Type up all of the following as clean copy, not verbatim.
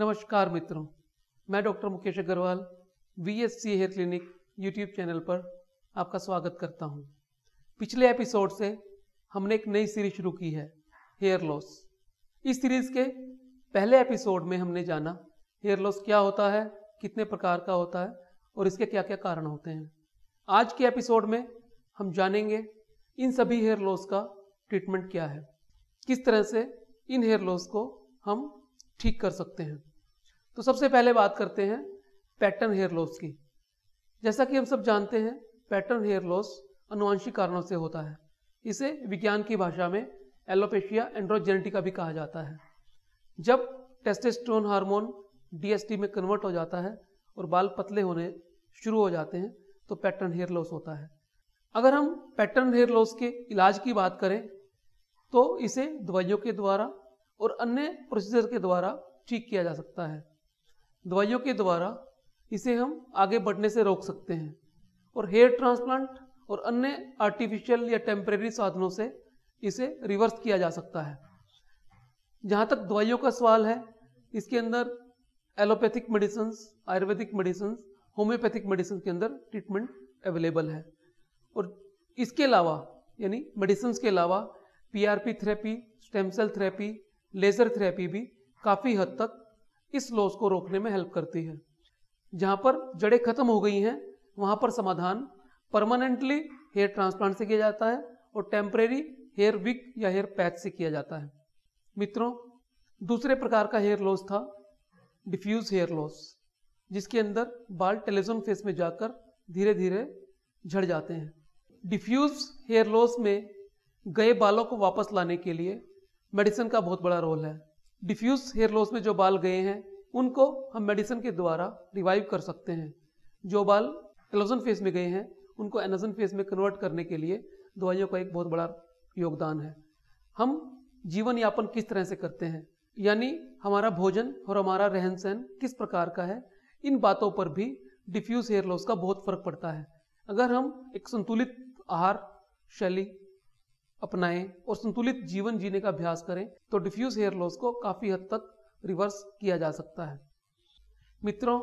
नमस्कार मित्रों, मैं doctor Mukesh Agarwal VSC hair clinic YouTube channel पर आपका स्वागत करता हूं। पिछले एपिसोड से हमने एक नई सीरीज शुरू की है, हेयर लॉस। इस सीरीज के पहले एपिसोड में हमने जाना हेयर लॉस क्या होता है, कितने प्रकार का होता है और इसके क्या क्या कारण होते हैं। आज के एपिसोड में हम जानेंगे इन सभी हेयर लॉस का ट्रीटमेंट क्या है, किस तरह से इन हेयर लॉस को हम ठीक कर सकते हैं। तो सबसे पहले बात करते हैं पैटर्न हेयर लॉस की। जैसा कि हम सब जानते हैं, पैटर्न हेयर लॉस आनुवंशिक कारणों से होता है। इसे विज्ञान की भाषा में एलोपेशिया एंड्रोजेनेटिका भी कहा जाता है। जब टेस्टोस्टेरोन हार्मोन DHT में कन्वर्ट हो जाता है और बाल पतले होने शुरू हो जाते हैं तो पैटर्न हेयर लॉस होता है। अगर हम पैटर्न हेयर लॉस के इलाज की बात करें तो इसे दवाइयों के द्वारा और अन्य प्रोसीजर के द्वारा ठीक किया जा सकता है। दवाइयों के द्वारा इसे हम आगे बढ़ने से रोक सकते हैं और हेयर ट्रांसप्लांट और अन्य आर्टिफिशियल या टेम्परेरी साधनों से इसे रिवर्स किया जा सकता है। जहाँ तक दवाइयों का सवाल है, इसके अंदर allopathic medicine, Ayurvedic medicine, homeopathic medicine के अंदर ट्रीटमेंट अवेलेबल है। और इसके अलावा यानी मेडिसिन के अलावा PRP therapy, stem cell therapy, laser therapy भी काफ़ी हद तक इस लॉस को रोकने में हेल्प करती है। जहाँ पर जड़ें खत्म हो गई हैं वहाँ पर समाधान परमानेंटली हेयर ट्रांसप्लांट से किया जाता है और टेम्परेरी हेयर विग या हेयर पैच से किया जाता है। मित्रों, दूसरे प्रकार का हेयर लॉस था डिफ्यूज हेयर लॉस, जिसके अंदर बाल टेलोजन फेस में जाकर धीरे धीरे झड़ जाते हैं। डिफ्यूज हेयर लॉस में गए बालों को वापस लाने के लिए मेडिसिन का बहुत बड़ा रोल है। डिफ्यूज हेयर लॉस में जो बाल गए हैं उनको हम मेडिसिन के द्वारा रिवाइव कर सकते हैं। जो बाल टेलोजन फेस में गए हैं उनको एनाजन फेस में कन्वर्ट करने के लिए दवाइयों का एक बहुत बड़ा योगदान है। हम जीवन यापन किस तरह से करते हैं, यानी हमारा भोजन और हमारा रहन सहन किस प्रकार का है, इन बातों पर भी डिफ्यूज हेयर लॉस का बहुत फर्क पड़ता है। अगर हम एक संतुलित आहार शैली अपनाएं और संतुलित जीवन जीने का अभ्यास करें तो डिफ्यूज हेयर लॉस को काफ़ी हद तक रिवर्स किया जा सकता है। मित्रों,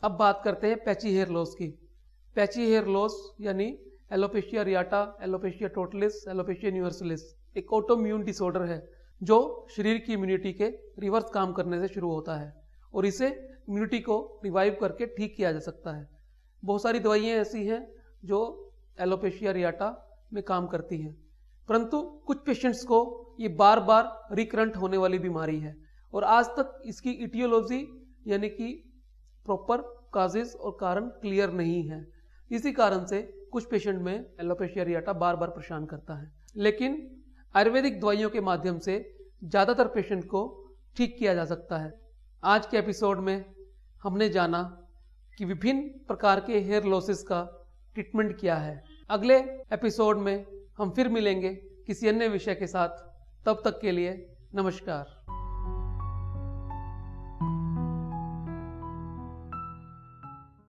अब बात करते हैं पैची हेयर लॉस की। पैची हेयर लॉस यानी alopecia रियाटा, alopecia totalis, alopecia universalis एक ऑटोइम्यून डिसऑर्डर है जो शरीर की इम्यूनिटी के रिवर्स काम करने से शुरू होता है और इसे इम्यूनिटी को रिवाइव करके ठीक किया जा सकता है। बहुत सारी दवाइयाँ ऐसी हैं जो एलोपेशिया रियाटा में काम करती हैं, परंतु कुछ पेशेंट्स को ये बार बार रिकरेंट होने वाली बीमारी है और आज तक इसकी इटियोलॉजी यानी कि प्रॉपर काजेस और कारण क्लियर नहीं है। इसी कारण से कुछ पेशेंट में एलोपेशिया रियाटा बार बार परेशान करता है, लेकिन आयुर्वेदिक दवाइयों के माध्यम से ज़्यादातर पेशेंट को ठीक किया जा सकता है। आज के एपिसोड में हमने जाना कि विभिन्न प्रकार के हेयर लॉसेस का ट्रीटमेंट क्या है। अगले एपिसोड में हम फिर मिलेंगे किसी अन्य विषय के साथ। तब तक के लिए नमस्कार।